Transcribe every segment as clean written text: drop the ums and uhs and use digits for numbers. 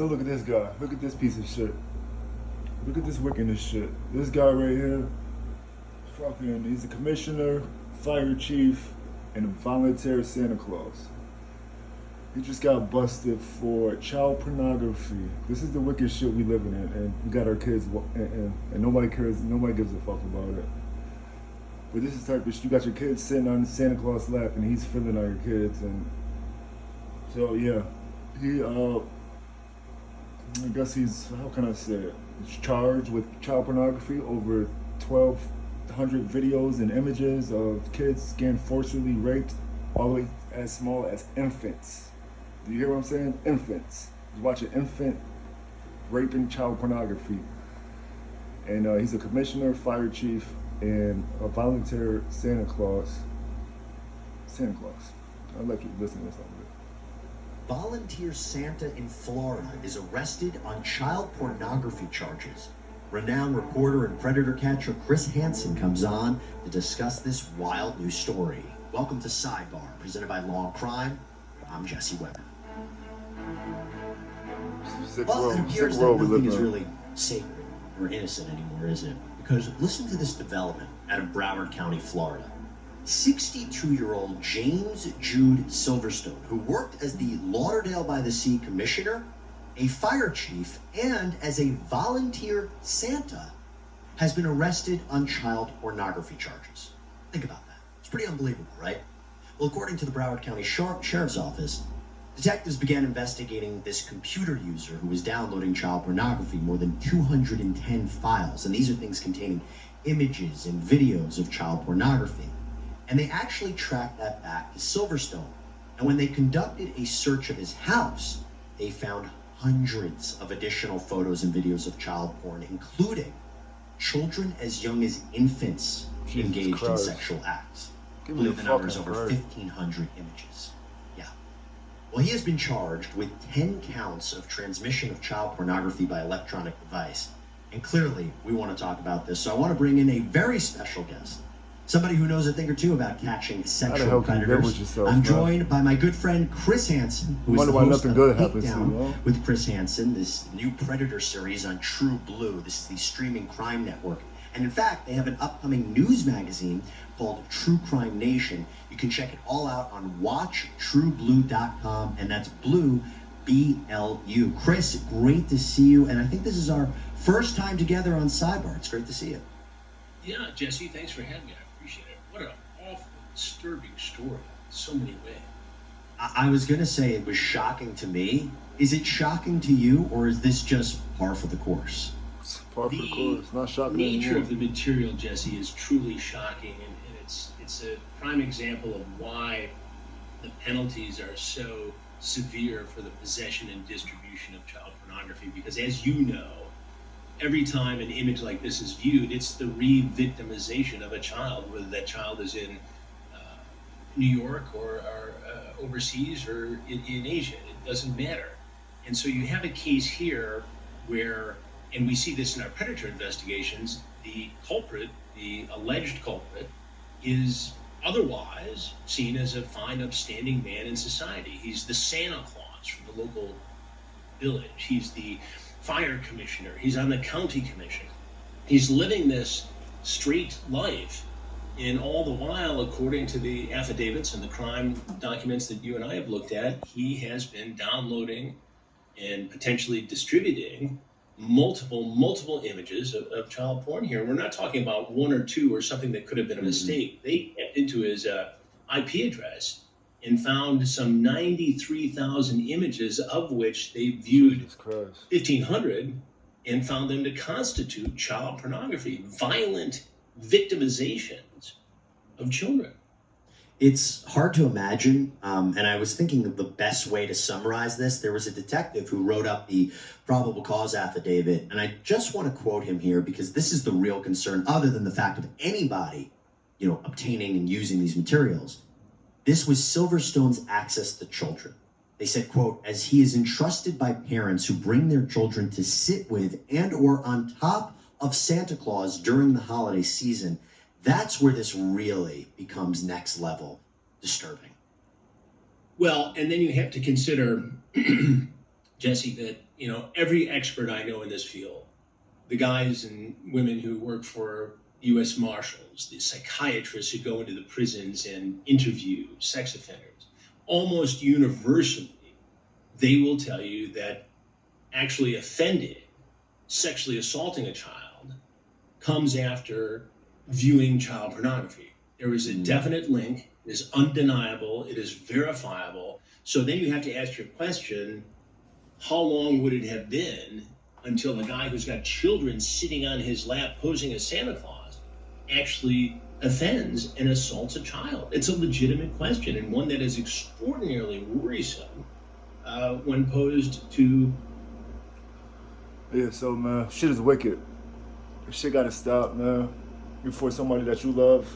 So look at this guy. Look at this piece of shit. Look at this wickedness shit. This guy right here, fucking, he's a commissioner, fire chief, and a volunteer Santa Claus. He just got busted for child pornography. This is the wicked shit we living in, and we got our kids, and nobody cares, nobody gives a fuck about it. But this is the type of shit, you got your kids sitting on Santa Claus' lap, and he's filling on your kids, and so yeah, he, I guess he's, how can I say it? He's charged with child pornography, over 1,200 videos and images of kids getting forcibly raped, all the way as small as infants. Do you hear what I'm saying? Infants. He's watching infant raping child pornography. And he's a commissioner, fire chief, and a volunteer Santa Claus. Santa Claus. I'd like you to listen to this a little bit. Volunteer Santa in Florida is arrested on child pornography charges. Renowned reporter and predator catcher Chris Hansen comes on to discuss this wild new story. Welcome to Sidebar, presented by Law and Crime. I'm Jesse Weber. Well, it appears that nothing is really sacred or innocent anymore, is it? Because listen to this development out of Broward County, Florida. 62-year-old James Jude Silverstone, who worked as the Lauderdale-by-the-Sea commissioner, a fire chief, and as a volunteer Santa, has been arrested on child pornography charges. Think about that. It's pretty unbelievable, right? Well, according to the Broward County Sheriff's Office, detectives began investigating this computer user who was downloading child pornography, more than 210 files. And these are things containing images and videos of child pornography. And they actually tracked that back to Silverstone. And when they conducted a search of his house, they found hundreds of additional photos and videos of child porn, including children as young as infants engaged in sexual acts. I believe the number is over 1,500 images. Yeah. Well, he has been charged with 10 counts of transmission of child pornography by electronic device. And clearly, we want to talk about this. So I want to bring in a very special guest. Somebody who knows a thing or two about catching sexual predators. I'm joined by my good friend Chris Hansen, who is the host of Takedown with Chris Hansen, this new Predator series on True Blue. This is the streaming crime network. And in fact, they have an upcoming news magazine called True Crime Nation. You can check it all out on watchtrueblue.com, and that's blue, B-L-U. Chris, great to see you, and I think this is our first time together on Sidebar. It's great to see you. Yeah, Jesse, thanks for having me. I appreciate it. What an awful, disturbing story in so many ways. I was going to say it was shocking to me. Is it shocking to you, or is this just par for the course? It's par for the course. Not shocking anymore. The nature of the anymore. material, Jesse, is truly shocking, and it's a prime example of why the penalties are so severe for the possession and distribution of child pornography, because as you know, every time an image like this is viewed, it's the re-victimization of a child, whether that child is in New York or overseas or in Asia. It doesn't matter. And so you have a case here where, and we see this in our predator investigations, the culprit, the alleged culprit, is otherwise seen as a fine, upstanding man in society. He's the Santa Claus from the local village. He's the fire commissioner. He's on the county commission. He's living this straight life, and all the while, according to the affidavits and the crime documents that you and I have looked at, he has been downloading and potentially distributing multiple images of child porn here. We're not talking about one or two or something that could have been a mistake. They tapped into his IP address and found some 93,000 images, of which they viewed 1,500 and found them to constitute child pornography, violent victimizations of children. It's hard to imagine, and I was thinking of the best way to summarize this. There was a detective who wrote up the probable cause affidavit, and I just want to quote him here because this is the real concern, other than the fact of anybody, obtaining and using these materials. This was Silverstone's access to children. They said, quote, as he is entrusted by parents who bring their children to sit with and or on top of Santa Claus during the holiday season, that's where this really becomes next level disturbing. Well, and then you have to consider, Jesse, that, every expert I know in this field, the guys and women who work for U.S. Marshals, the psychiatrists who go into the prisons and interview sex offenders, almost universally, they will tell you that actually offending, sexually assaulting a child, comes after viewing child pornography. There is a definite link. It is undeniable. It is verifiable. So then you have to ask your question, how long would it have been until the guy who's got children sitting on his lap posing as Santa Claus actually offends and assaults a child? It's a legitimate question, and one that is extraordinarily worrisome when posed to. Yeah, so man, shit is wicked. Shit gotta stop, man. Before somebody that you love,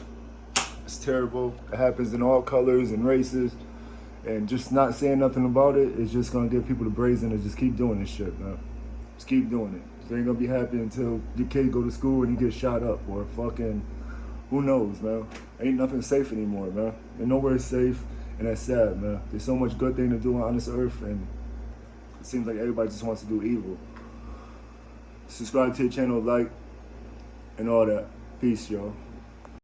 it's terrible. It happens in all colors and races. And just not saying nothing about it is just gonna get people to brazen and just keep doing this shit, man. Just keep doing it. They ain't gonna be happy until your kid go to school and he gets shot up or fucking, who knows, man. Ain't nothing safe anymore, man. And nowhere is safe, and that's sad, man. There's so much good thing to do on this earth, and it seems like everybody just wants to do evil. Subscribe to the channel, like, and all that. Peace, y'all.